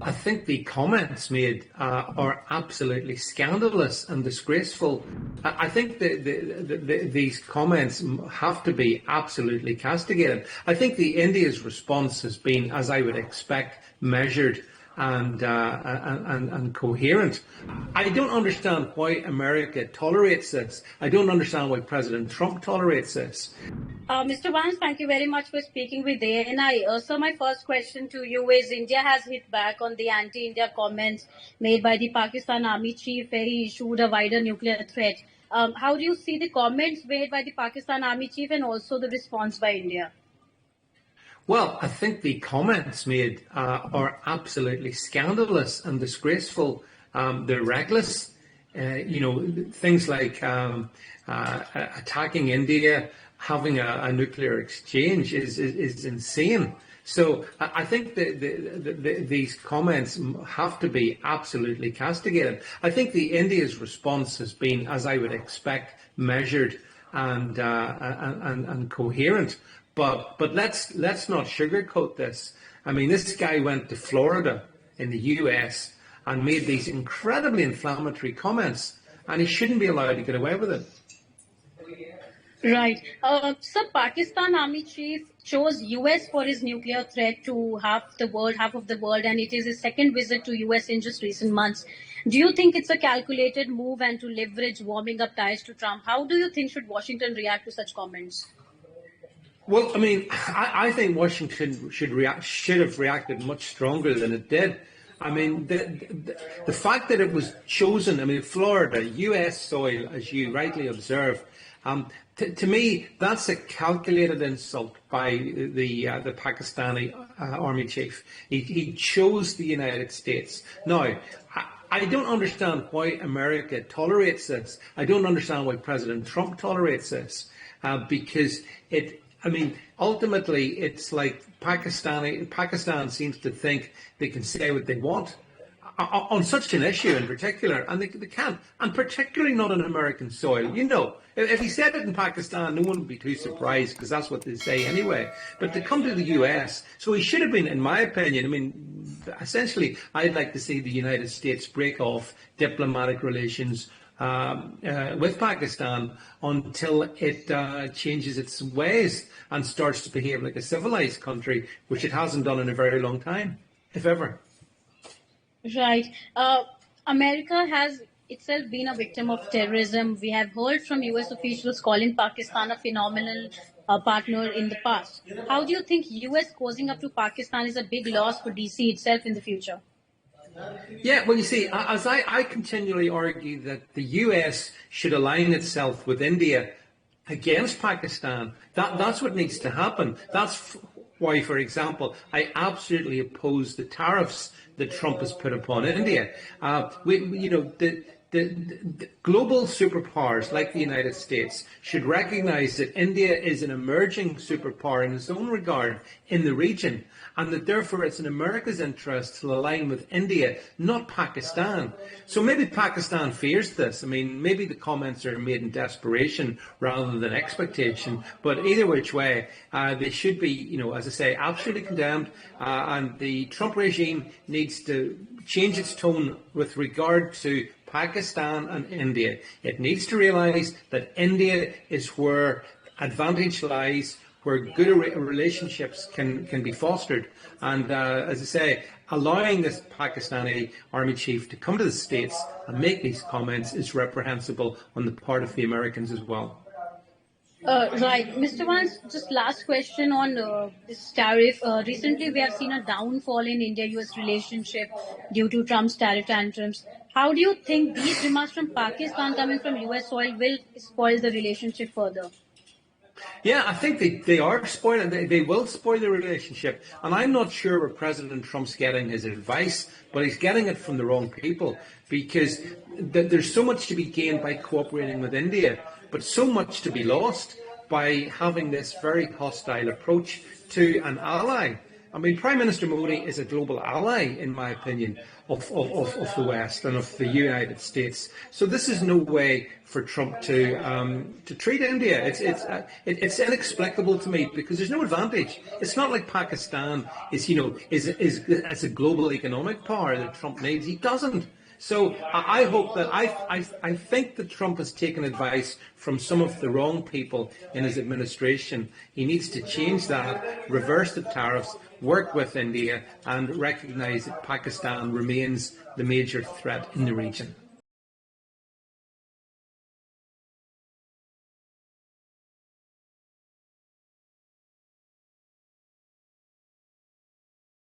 I think the comments made are absolutely scandalous and disgraceful. I think these comments have to be absolutely castigated. I think the India's response has been, as I would expect, measured and coherent. I don't understand why America tolerates this. I don't understand why President Trump tolerates this. Mr. Vance, thank you very much for speaking with ANI. So my first question to you is, India has hit back on the anti-India comments made by the Pakistan Army chief where he issued a wider nuclear threat. How do you see the comments made by the Pakistan Army chief and also the response by India? Well, I think the comments made are absolutely scandalous and disgraceful. They're reckless. Things like attacking India, having a nuclear exchange is insane. So I think these comments have to be absolutely castigated. I think the India's response has been, as I would expect, measured and coherent. But let's not sugarcoat this. I mean, this guy went to Florida in the US and made these incredibly inflammatory comments, and he shouldn't be allowed to get away with it. Right. So Pakistan Army chief chose US for his nuclear threat to half of the world, and it is his second visit to US in just recent months. Do you think it's a calculated move and to leverage warming up ties to Trump? How do you think should Washington react to such comments? Well, I mean, I think Washington should have reacted much stronger than it did. I mean, the fact that it was chosen, I mean, Florida, U.S. soil, as you rightly observe, to me, that's a calculated insult by the Pakistani army chief. He chose the United States. Now, I don't understand why America tolerates this. I don't understand why President Trump tolerates this, because ultimately, it's like Pakistan seems to think they can say what they want on such an issue in particular, and they can't, and particularly not on American soil. If he said it in Pakistan, no one would be too surprised because that's what they say anyway. But to come to the US, so he should have been, in my opinion, essentially, I'd like to see the United States break off diplomatic relations with Pakistan until it changes its ways and starts to behave like a civilized country, which it hasn't done in a very long time, if ever. Right. America has itself been a victim of terrorism. We have heard from US officials calling Pakistan a phenomenal partner in the past. How do you think US causing up to Pakistan is a big loss for DC itself in the future? Yeah, well, you see, as I continually argue that the US should align itself with India against Pakistan, that's what needs to happen. That's why, for example, I absolutely oppose the tariffs that Trump has put upon India. The global superpowers like the United States should recognize that India is an emerging superpower in its own regard in the region, and that therefore it's in America's interest to align with India, not Pakistan. So maybe Pakistan fears this. I mean, maybe the comments are made in desperation rather than expectation, but either which way, they should be, as I say, absolutely condemned, and the Trump regime needs to change its tone with regard to Pakistan and India. It needs to realise that India is where advantage lies, where good relationships can be fostered. And as I say, allowing this Pakistani army chief to come to the States and make these comments is reprehensible on the part of the Americans as well. Right. Mr. Vance, just last question on this tariff. Recently, we have seen a downfall in India-US relationship due to Trump's tariff tantrums. How do you think these remarks from Pakistan coming from US soil will spoil the relationship further? Yeah, I think they are spoiling. They will spoil the relationship. And I'm not sure where President Trump's getting his advice, but he's getting it from the wrong people, because there's so much to be gained by cooperating with India, but so much to be lost by having this very hostile approach to an ally. I mean, Prime Minister Modi is a global ally, in my opinion, of the West and of the United States. So this is no way for Trump to treat India. It's inexplicable to me because there's no advantage. It's not like Pakistan is a global economic power that Trump needs. He doesn't. So I hope that I think that Trump has taken advice from some of the wrong people in his administration. He needs to change that, reverse the tariffs, work with India, and recognise that Pakistan remains the major threat in the region.